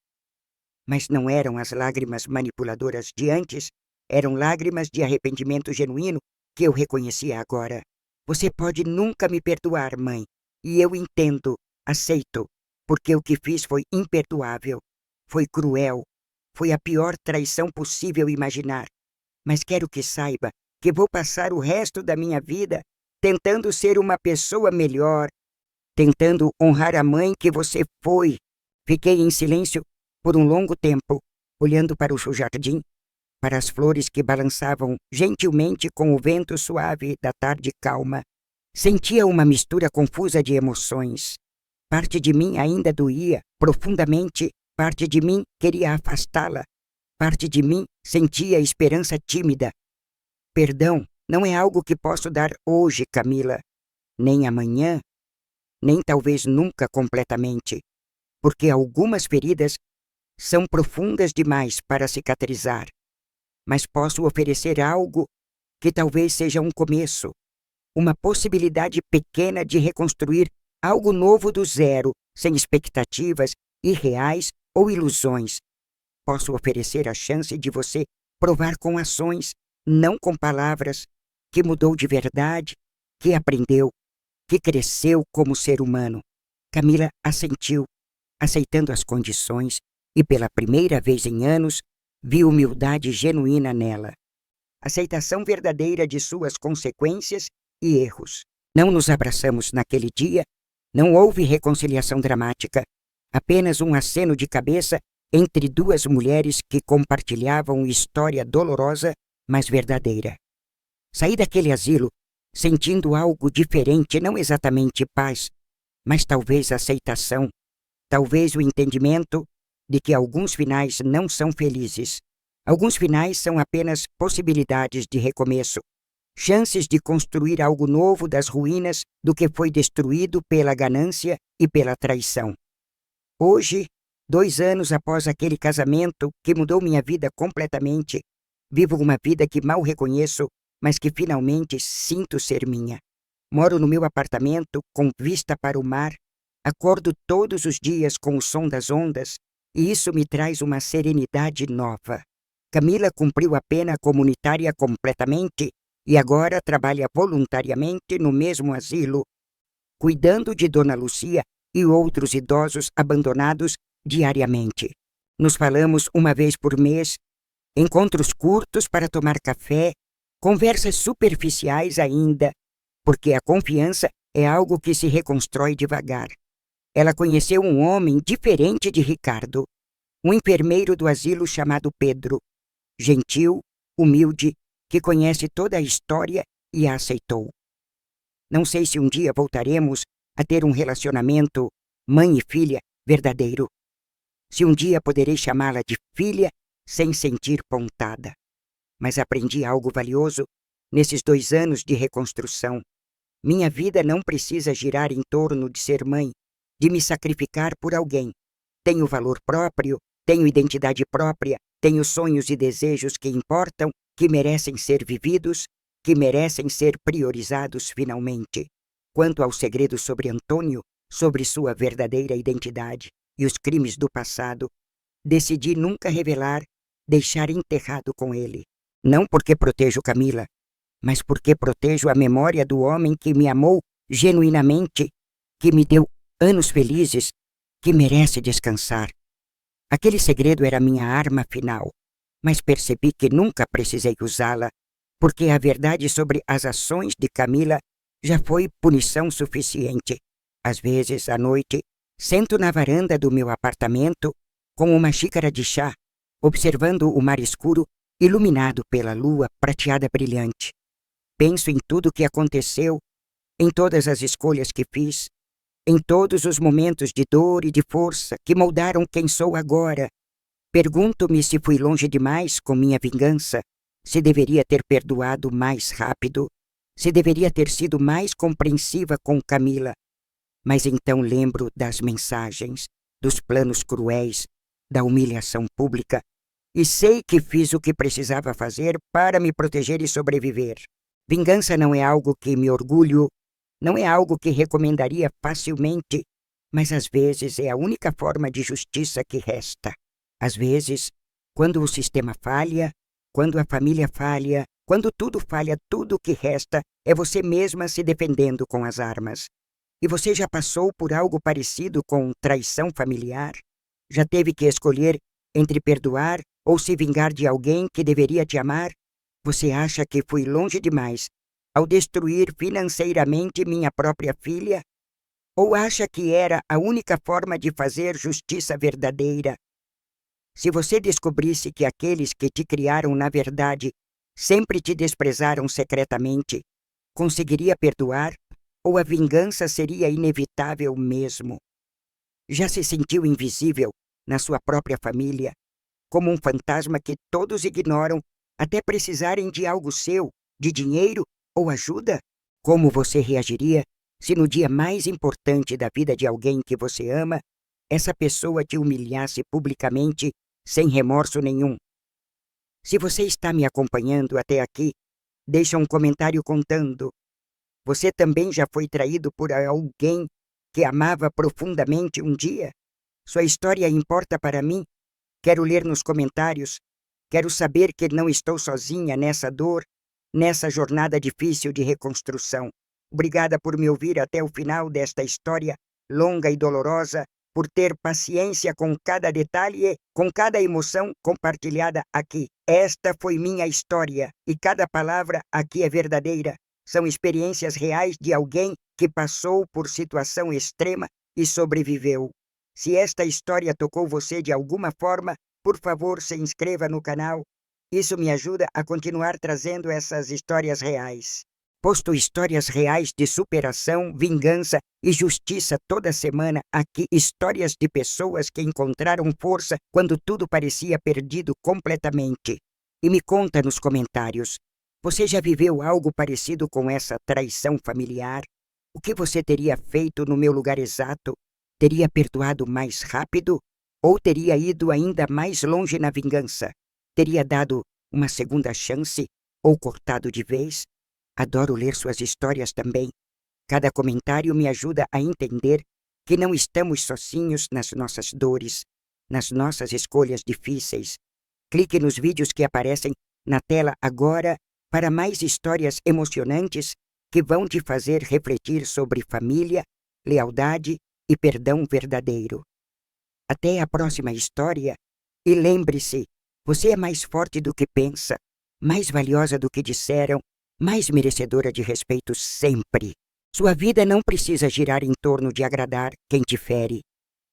mas não eram as lágrimas manipuladoras de antes, eram lágrimas de arrependimento genuíno que eu reconhecia agora. Você pode nunca me perdoar, mãe, e eu entendo, aceito, porque o que fiz foi imperdoável, foi cruel, foi a pior traição possível imaginar. Mas quero que saiba que vou passar o resto da minha vida tentando ser uma pessoa melhor, tentando honrar a mãe que você foi. Fiquei em silêncio por um longo tempo, olhando para o jardim, para as flores que balançavam gentilmente com o vento suave da tarde calma. Sentia uma mistura confusa de emoções. Parte de mim ainda doía profundamente, parte de mim queria afastá-la, parte de mim sentia esperança tímida. Perdão não é algo que posso dar hoje, Camila, nem amanhã, nem talvez nunca completamente, porque algumas feridas são profundas demais para cicatrizar. Mas posso oferecer algo que talvez seja um começo, uma possibilidade pequena de reconstruir algo novo do zero, sem expectativas irreais ou ilusões. Posso oferecer a chance de você provar com ações, não com palavras, que mudou de verdade, que aprendeu, que cresceu como ser humano. Camila assentiu, aceitando as condições, e pela primeira vez em anos, vi humildade genuína nela. Aceitação verdadeira de suas consequências e erros. Não nos abraçamos naquele dia, não houve reconciliação dramática, apenas um aceno de cabeça entre duas mulheres que compartilhavam história dolorosa, mas verdadeira. Saí daquele asilo sentindo algo diferente, não exatamente paz, mas talvez aceitação, talvez o entendimento de que alguns finais não são felizes. Alguns finais são apenas possibilidades de recomeço, chances de construir algo novo das ruínas do que foi destruído pela ganância e pela traição. Hoje, 2 anos após aquele casamento que mudou minha vida completamente, Vivo uma vida que mal reconheço, mas que finalmente sinto ser minha. Moro no meu apartamento, com vista para o mar. Acordo todos os dias com o som das ondas, e isso me traz uma serenidade nova. Camila cumpriu a pena comunitária completamente e agora trabalha voluntariamente no mesmo asilo, cuidando de Dona Lucia e outros idosos abandonados diariamente. Nos falamos uma vez por mês, encontros curtos para tomar café, conversas superficiais ainda, porque a confiança é algo que se reconstrói devagar. Ela conheceu um homem diferente de Ricardo, um enfermeiro do asilo chamado Pedro, gentil, humilde, que conhece toda a história e a aceitou. Não sei se um dia voltaremos a ter um relacionamento mãe e filha verdadeiro. Se um dia poderei chamá-la de filha sem sentir pontada. Mas aprendi algo valioso nesses 2 anos de reconstrução. Minha vida não precisa girar em torno de ser mãe, de me sacrificar por alguém. Tenho valor próprio, tenho identidade própria, tenho sonhos e desejos que importam, que merecem ser vividos, que merecem ser priorizados finalmente. Quanto ao segredo sobre Antônio, sobre sua verdadeira identidade e os crimes do passado, decidi nunca revelar, deixar enterrado com ele. Não porque protejo Camila, mas porque protejo a memória do homem que me amou genuinamente, que me deu anos felizes, que merece descansar. Aquele segredo era minha arma final, mas percebi que nunca precisei usá-la, porque a verdade sobre as ações de Camila já foi punição suficiente. Às vezes, à noite, sento na varanda do meu apartamento com uma xícara de chá, observando o mar escuro iluminado pela lua prateada brilhante. Penso em tudo o que aconteceu, em todas as escolhas que fiz, em todos os momentos de dor e de força que moldaram quem sou agora. Pergunto-me se fui longe demais com minha vingança, se deveria ter perdoado mais rápido, se deveria ter sido mais compreensiva com Camila. Mas então lembro das mensagens, dos planos cruéis, da humilhação pública, e sei que fiz o que precisava fazer para me proteger e sobreviver. Vingança não é algo que me orgulho, não é algo que recomendaria facilmente, mas às vezes é a única forma de justiça que resta. Às vezes, quando o sistema falha, quando a família falha, quando tudo falha, tudo o que resta é você mesma se defendendo com as armas. E você já passou por algo parecido com traição familiar? Já teve que escolher entre perdoar ou se vingar de alguém que deveria te amar? Você acha que fui longe demais ao destruir financeiramente minha própria filha? Ou acha que era a única forma de fazer justiça verdadeira? Se você descobrisse que aqueles que te criaram, na verdade, sempre te desprezaram secretamente, conseguiria perdoar? Ou a vingança seria inevitável mesmo? Já se sentiu invisível na sua própria família, como um fantasma que todos ignoram até precisarem de algo seu, de dinheiro ou ajuda? Como você reagiria se no dia mais importante da vida de alguém que você ama, essa pessoa te humilhasse publicamente sem remorso nenhum? Se você está me acompanhando até aqui, deixa um comentário contando. Você também já foi traído por alguém que amava profundamente um dia? Sua história importa para mim? Quero ler nos comentários. Quero saber que não estou sozinha nessa dor, nessa jornada difícil de reconstrução. Obrigada por me ouvir até o final desta história longa e dolorosa, por ter paciência com cada detalhe, com cada emoção compartilhada aqui. Esta foi minha história e cada palavra aqui é verdadeira. São experiências reais de alguém que passou por situação extrema e sobreviveu. Se esta história tocou você de alguma forma, por favor, se inscreva no canal. Isso me ajuda a continuar trazendo essas histórias reais. Posto histórias reais de superação, vingança e justiça toda semana aqui, histórias de pessoas que encontraram força quando tudo parecia perdido completamente. E me conta nos comentários, você já viveu algo parecido com essa traição familiar? O que você teria feito no meu lugar exato? Teria perdoado mais rápido? Ou teria ido ainda mais longe na vingança? Teria dado uma segunda chance ou cortado de vez. Adoro ler suas histórias também. Cada comentário me ajuda a entender que não estamos sozinhos nas nossas dores, nas nossas escolhas difíceis. Clique nos vídeos que aparecem na tela agora para mais histórias emocionantes que vão te fazer refletir sobre família, lealdade e perdão verdadeiro. Até a próxima história e lembre-se, você é mais forte do que pensa, mais valiosa do que disseram, mais merecedora de respeito sempre. Sua vida não precisa girar em torno de agradar quem te fere,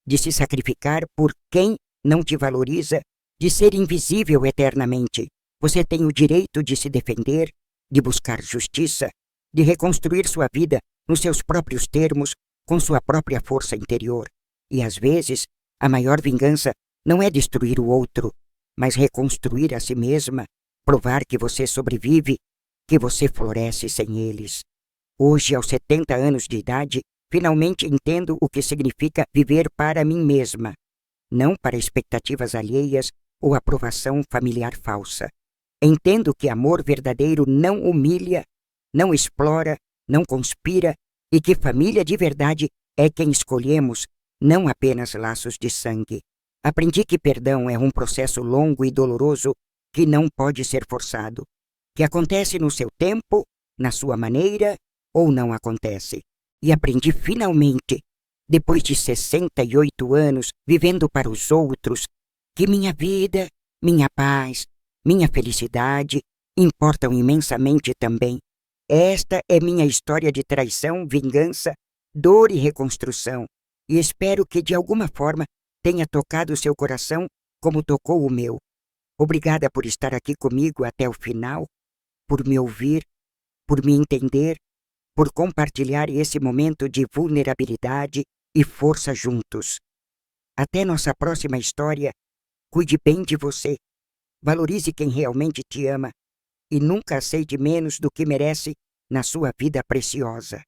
de se sacrificar por quem não te valoriza, de ser invisível eternamente. Você tem o direito de se defender, de buscar justiça, de reconstruir sua vida nos seus próprios termos, com sua própria força interior. E às vezes, a maior vingança não é destruir o outro, mas reconstruir a si mesma, provar que você sobrevive, que você floresce sem eles. Hoje, aos 70 anos de idade, finalmente entendo o que significa viver para mim mesma, não para expectativas alheias ou aprovação familiar falsa. Entendo que amor verdadeiro não humilha, não explora, não conspira e que família de verdade é quem escolhemos, não apenas laços de sangue. Aprendi que perdão é um processo longo e doloroso que não pode ser forçado, que acontece no seu tempo, na sua maneira ou não acontece. E aprendi finalmente, depois de 68 anos vivendo para os outros, que minha vida, minha paz, minha felicidade importam imensamente também. Esta é minha história de traição, vingança, dor e reconstrução, e espero que de alguma forma tenha tocado seu coração como tocou o meu. Obrigada por estar aqui comigo até o final, por me ouvir, por me entender, por compartilhar esse momento de vulnerabilidade e força juntos. Até nossa próxima história. Cuide bem de você. Valorize quem realmente te ama e nunca aceite menos do que merece na sua vida preciosa.